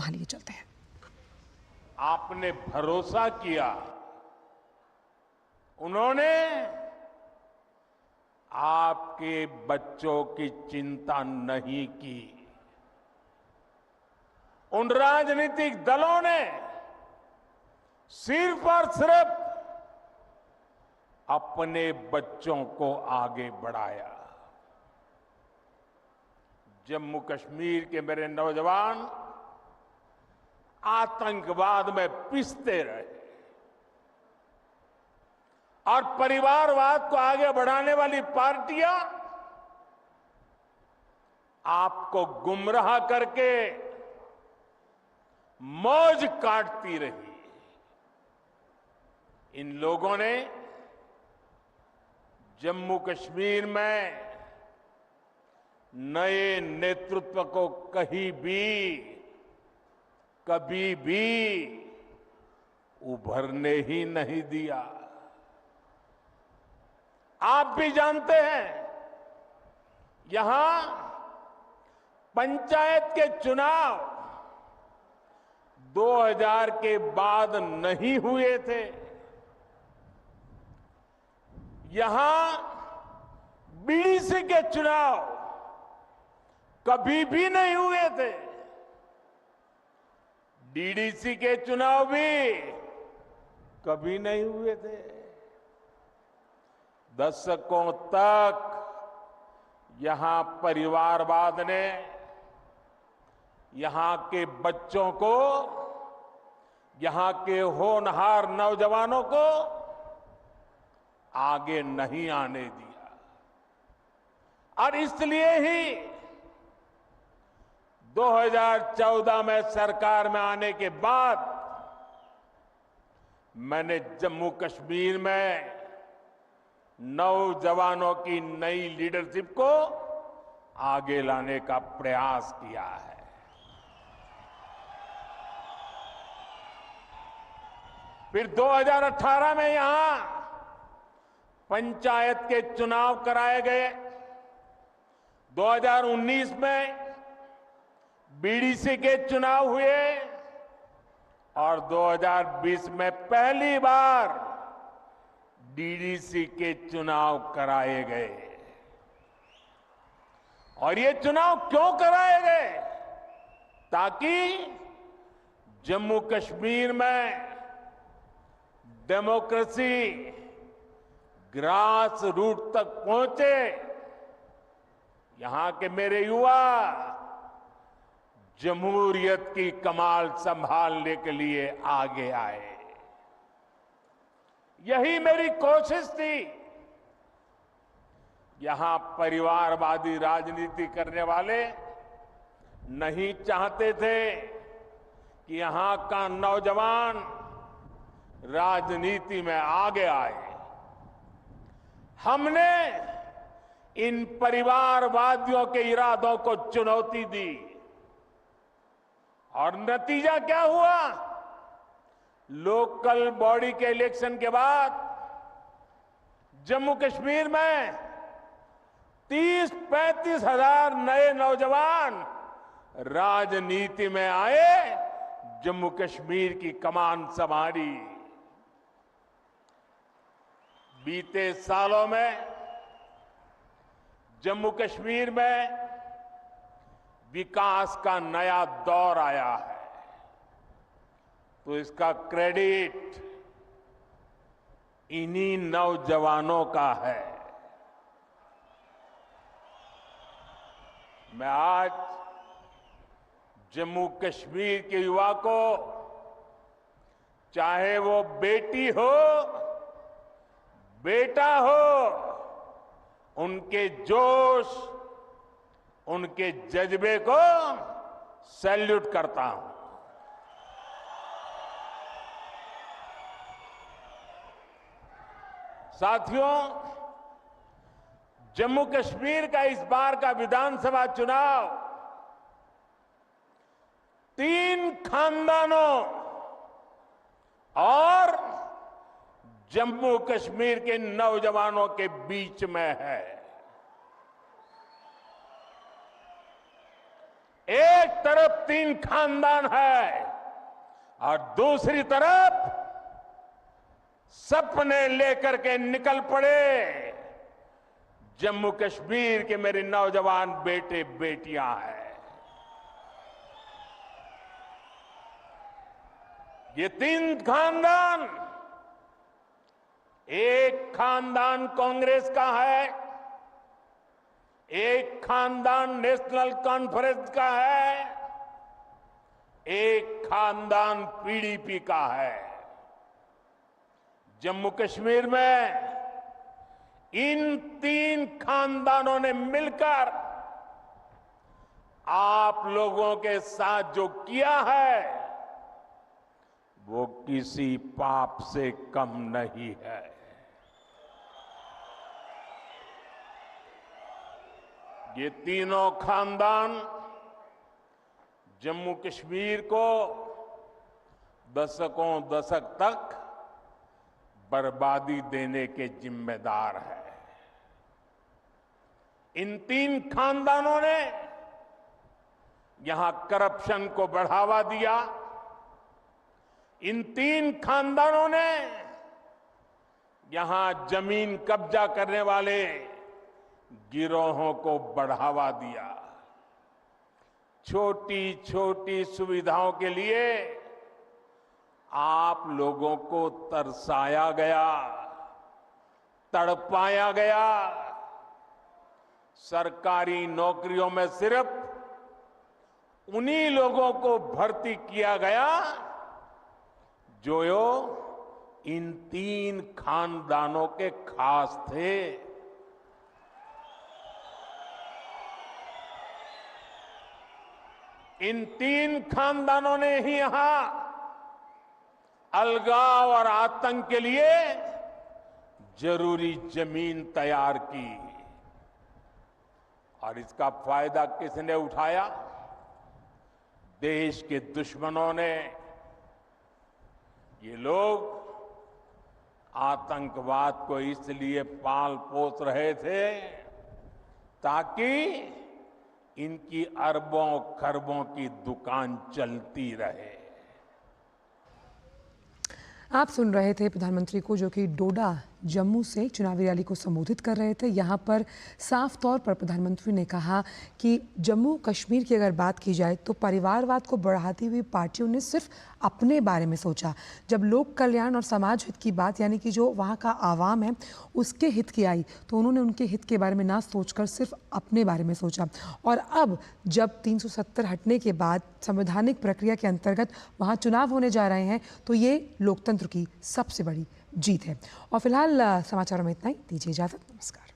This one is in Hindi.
वहां लिए चलते हैं। आपने भरोसा किया, उन्होंने आपके बच्चों की चिंता नहीं की। उन राजनीतिक दलों ने सिर्फ और सिर्फ अपने बच्चों को आगे बढ़ाया। जम्मू कश्मीर के मेरे नौजवान आतंकवाद में पिसते रहे और परिवारवाद को आगे बढ़ाने वाली पार्टियां आपको गुमराह करके मौज काटती रही। इन लोगों ने जम्मू कश्मीर में नए नेतृत्व को कभी भी उभरने ही नहीं दिया। आप भी जानते हैं, यहां पंचायत के चुनाव 2000 के बाद नहीं हुए थे। यहां बीडीसी के चुनाव कभी भी नहीं हुए थे। डीडीसी के चुनाव भी कभी नहीं हुए थे। दशकों तक यहां परिवारवाद ने यहां के बच्चों को, यहां के होनहार नौजवानों को आगे नहीं आने दिया। और इसलिए ही 2014 में सरकार में आने के बाद मैंने जम्मू कश्मीर में नौजवानों की नई लीडरशिप को आगे लाने का प्रयास किया है। फिर 2018 में यहां पंचायत के चुनाव कराए गए। 2019 में बीडीसी के चुनाव हुए और 2020 में पहली बार डीडीसी के चुनाव कराए गए। और ये चुनाव क्यों कराए गए? ताकि जम्मू कश्मीर में डेमोक्रेसी ग्रास रूट तक पहुंचे। यहां के मेरे युवा जमहूरियत की कमान संभालने के लिए आगे आए। यही मेरी कोशिश थी। यहां परिवारवादी राजनीति करने वाले नहीं चाहते थे कि यहां का नौजवान राजनीति में आगे आए। हमने इन परिवारवादियों के इरादों को चुनौती दी और नतीजा क्या हुआ? लोकल बॉडी के इलेक्शन के बाद जम्मू कश्मीर में 30-35 हजार नए नौजवान राजनीति में आए, जम्मू कश्मीर की कमान संभाली। बीते सालों में जम्मू कश्मीर में विकास का नया दौर आया है, तो इसका क्रेडिट इन्हीं नौजवानों का है। मैं आज जम्मू कश्मीर के युवा को, चाहे वो बेटी हो बेटा हो, उनके जोश, उनके जज्बे को सैल्यूट करता हूं। साथियों, जम्मू कश्मीर का इस बार का विधानसभा चुनाव 3 खानदानों और जम्मू कश्मीर के नौजवानों के बीच में है। एक तरफ तीन खानदान है और दूसरी तरफ सपने लेकर के निकल पड़े जम्मू कश्मीर के मेरे नौजवान बेटे बेटियां हैं। ये तीन खानदान, एक खानदान कांग्रेस का है, एक खानदान नेशनल कॉन्फ्रेंस का है, एक खानदान पीडीपी का है। जम्मू कश्मीर में इन तीन खानदानों ने मिलकर आप लोगों के साथ जो किया है वो किसी पाप से कम नहीं है। ये तीनों खानदान जम्मू कश्मीर को दशकों दशक तक बर्बादी देने के जिम्मेदार है। इन तीन खानदानों ने यहां करप्शन को बढ़ावा दिया। इन तीन खानदानों ने यहां जमीन कब्जा करने वाले गिरोहों को बढ़ावा दिया। छोटी छोटी सुविधाओं के लिए आप लोगों को तरसाया गया, तड़पाया गया। सरकारी नौकरियों में सिर्फ उन्हीं लोगों को भर्ती किया गया जो इन तीन खानदानों के खास थे। इन तीन खानदानों ने ही यहां अलगाव और आतंक के लिए जरूरी जमीन तैयार की और इसका फायदा किसने उठाया? देश के दुश्मनों ने। ये लोग आतंकवाद को इसलिए पाल पोस रहे थे ताकि इनकी अरबों खरबों की दुकान चलती रहे। आप सुन रहे थे प्रधानमंत्री को, जो कि डोडा जम्मू से चुनावी रैली को संबोधित कर रहे थे। यहाँ पर साफ तौर पर प्रधानमंत्री ने कहा कि जम्मू कश्मीर की अगर बात की जाए तो परिवारवाद को बढ़ाती हुई पार्टियों ने सिर्फ अपने बारे में सोचा। जब लोक कल्याण और समाज हित की बात, यानी कि जो वहाँ का आवाम है उसके हित की आई, तो उन्होंने उनके हित के बारे में ना सोचकर सिर्फ अपने बारे में सोचा। और अब जब 370 हटने के बाद संवैधानिक प्रक्रिया के अंतर्गत वहाँ चुनाव होने जा रहे हैं, तो ये लोकतंत्र की सबसे बड़ी जीत है। और फिलहाल समाचारों में इतना ही। दीजिए इजाजत। नमस्कार।